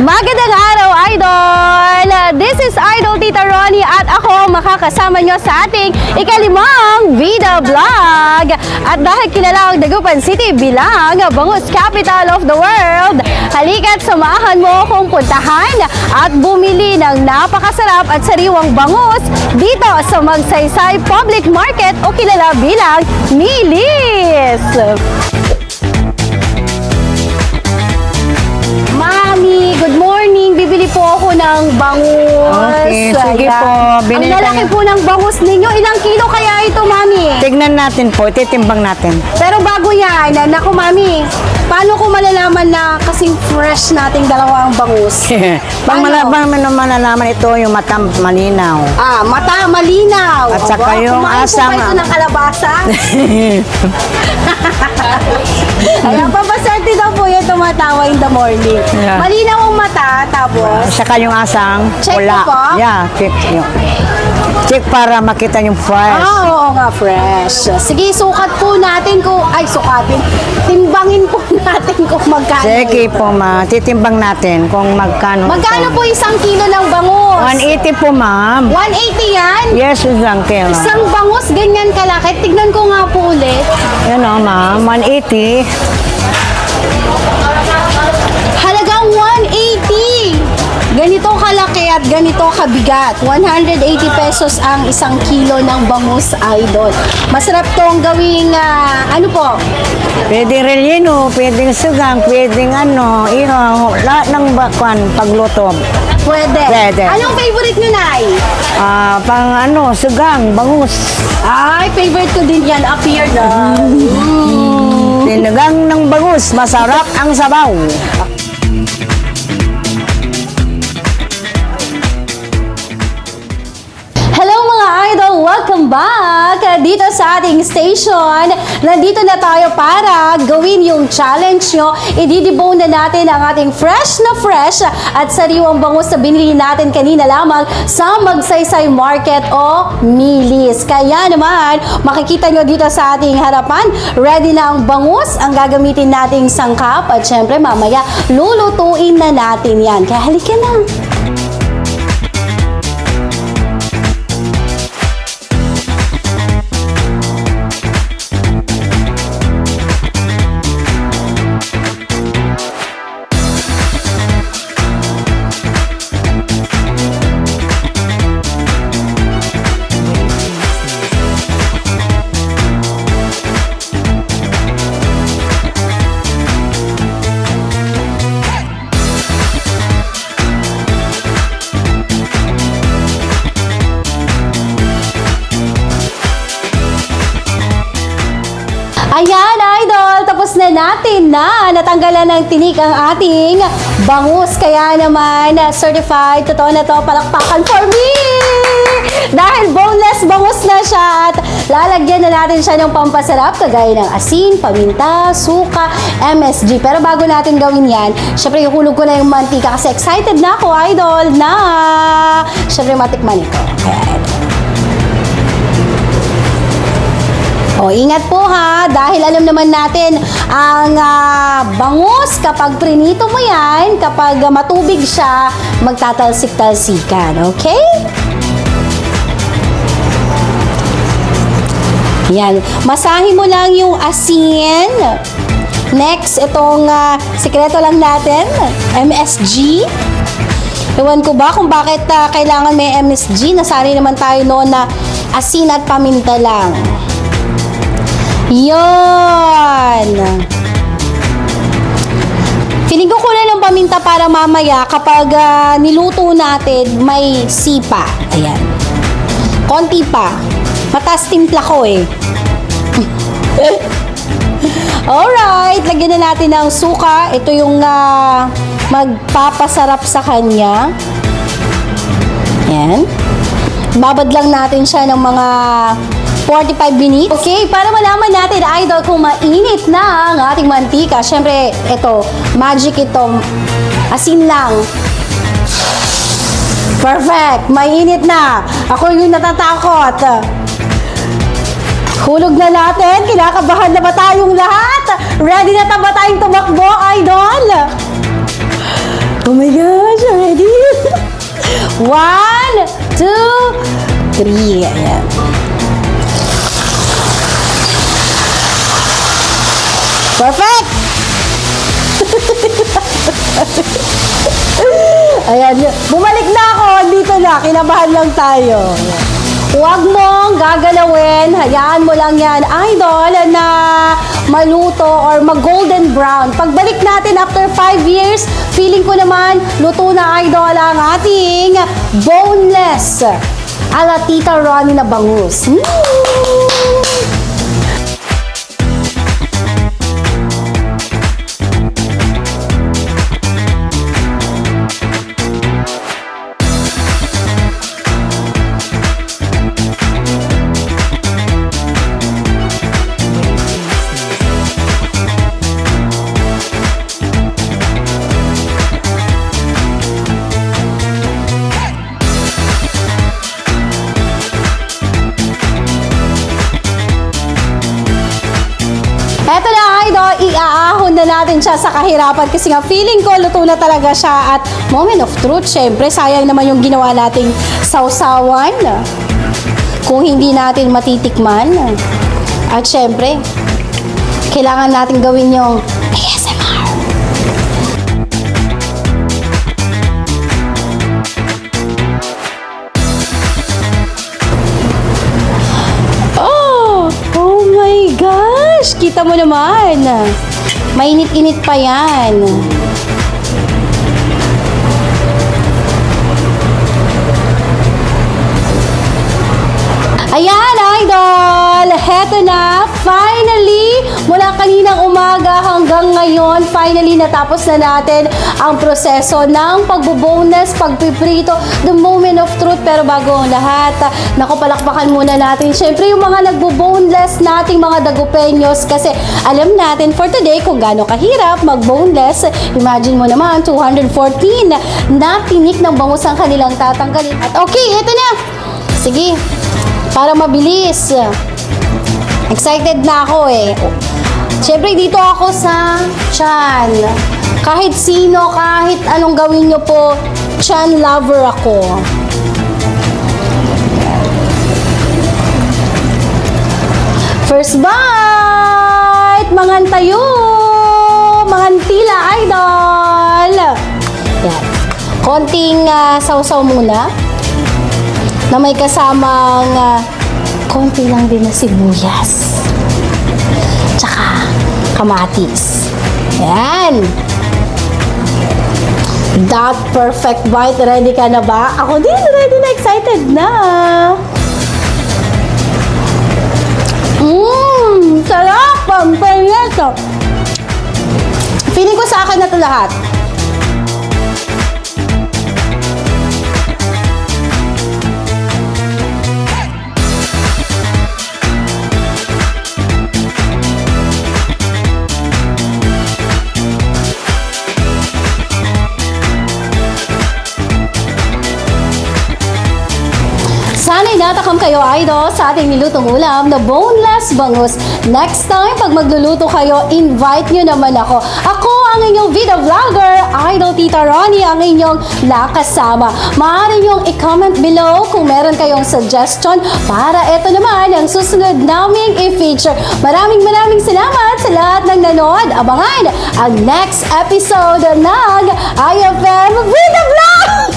Magandang araw, Idol! This is Idol Tita Ronnie at ako makakasama nyo sa ating ikalimang Vida Vlog. At dahil kilala ang Dagupan City bilang bangus capital of the world, halika't samahan mo akong puntahan at bumili ng napakasarap at sariwang bangus dito sa Magsaysay Public Market o kilala bilang Milis. Mami, good morning. Bibili po ako ng bangus. Okay, sige po. Ang Binili lalaki po ng bangus ninyo. Ilang kilo kaya ito, Mami? Tignan natin po, titimbang natin. Pero bago yan, naku, Mami, paano ko malalaman na kasing fresh nating dalawa ang bangus? Pang malalaman ito yung mata malinaw. Mata malinaw. At saka yung kumain asang- po ba ito ng kalabasa? Ayan, papaserte daw po yung tumatawa in the morning. Yeah. Malinaw ang mata, tapos Saka yung asang Check pula. ko po? Yeah, check yun. Check para makita yung fresh. oo nga, fresh. Sige, sukat po natin kung, sukatin. Timbangin po natin kung magkano. Sige po ma, titimbang natin kung magkano. Magkano po isang kilo ng bangus? 180 po ma'am. 180 yan? Yes, isang kilo. Isang bangus, ganyan kalaki. Tignan ko nga po ulit. Yan o ma'am, 180. Halagang 180. Ganito kalaki at ganito kabigat. 180 pesos ang isang kilo ng bangus, Idol. Masarap tong gawing, ano po? Pwede relleno, pwedeng sugang, pwedeng lahat ng bakwan pagluto. Pwede. Pwede. Anong favorite nyo, Nay? Pang sugang, bangus. Ay, favorite ko din yan. Up here na. Sinigang ng bangus, masarap ang sabaw. Hello mga idol! Welcome back dito sa ating station. Nandito na tayo para gawin yung challenge nyo. I-debone na natin ang ating fresh at sariwang bangus na binili natin kanina lamang sa Magsaysay Market o Milis. Kaya naman, makikita nyo dito sa ating harapan, ready na ang bangus, ang gagamitin nating sangkap at syempre mamaya lulutuin na natin yan. Kaya halika na! Ayan, Idol! Tapos na natin na natanggalan ng tinik ang ating bangus. Kaya naman, certified, totoo na to, palakpakan for me! Dahil boneless bangus na siya at lalagyan na natin siya ng pampasarap kagaya ng asin, paminta, suka, MSG. Pero bago natin gawin yan, syempre ihulog ko na yung mantika kasi excited na ako, Idol, na syempre matikman ito. Ayan. Ingat po ha, dahil alam naman natin ang bangus, kapag prinito mo yan, kapag matubig siya, magtatalsik-talsikan, okay? Yan, masahin mo lang yung asin. Next, itong sikreto lang natin, MSG. Ewan ko ba kung bakit kailangan may MSG, nasanay naman tayo noon na asin at paminta lang. Yon. Feeling ko kulang ng paminta para mamaya kapag niluto natin may sipa. Ayan. Konti pa. Mataas timpla ko eh. Alright. Lagyan na natin ng suka. Ito yung magpapasarap sa kanya. Ayan. Babad lang natin siya ng mga 45 minutes. Okay, para malaman natin, Idol, kung mainit na ang ating mantika. Siyempre, ito, magic ito. Asin lang. Perfect. Mainit na. Ako yung natatakot. Hulog na natin. Kinakabahan na ba tayong lahat? Ready na ba tayong tumakbo, Idol? Oh my God. 1, 2, 3. Ayan. Perfect! Ayan, bumalik na ako. Dito na, kinabahan lang tayo. Huwag mong gagalawin. Hayaan mo lang yan, idol, na maluto or mag-golden brown. Pagbalik natin after 5 years, feeling ko naman, luto na, idol, ang ating boneless ala Tita Ronnie na bangus. Eto na, idol, iaahon na natin siya sa kahirapan kasi nga feeling ko luto na talaga siya at moment of truth, syempre sayang naman yung ginawa nating sausawan kung hindi natin matitikman. At syempre, kailangan natin gawin yung ASMR. Oh my gosh! Kita mo naman. Mainit-init pa yan. Ayan, idol! Heto na, finally, mula kaninang umaga hanggang ngayon, finally natapos na natin ang proseso ng pagbuboneless, pagpiprito, the moment of truth. Pero bago ang lahat, naku, palakpakan muna natin. Syempre, yung mga nagbuboneless nating mga dagupenyos kasi alam natin for today kung gaano kahirap mag-boneless. Imagine mo naman, 214 na tinik ng bangus ang kanilang tatanggalin. At okay, ito na. Sige. Para mabilis. Excited na ako eh. Siyempre, dito ako sa tiyan. Kahit sino, kahit anong gawin nyo po, tiyan lover ako. First bite! Mangantayo! Mangantila, idol! Yan. Konting sausaw muna na may kasamang konti lang din na sibuyas. Tsaka kamatis. Yan. That perfect bite. Ready ka na ba? Ako din, ready na, excited na. Sarap! Ang penyet! Feeling ko sa akin na ito lahat. Sana'y natakam kayo, idol, sa ating nilutong ulam na boneless bangus. Next time, pag magluluto kayo, invite nyo naman ako. Ako ang inyong video vlogger, Idol Tita Ronnie, ang inyong nakasama. Maaari nyong i-comment below kung meron kayong suggestion para ito naman ang susunod naming i-feature. Maraming salamat sa lahat ng nanood. Abangan ang next episode ng IFM Video Vlog!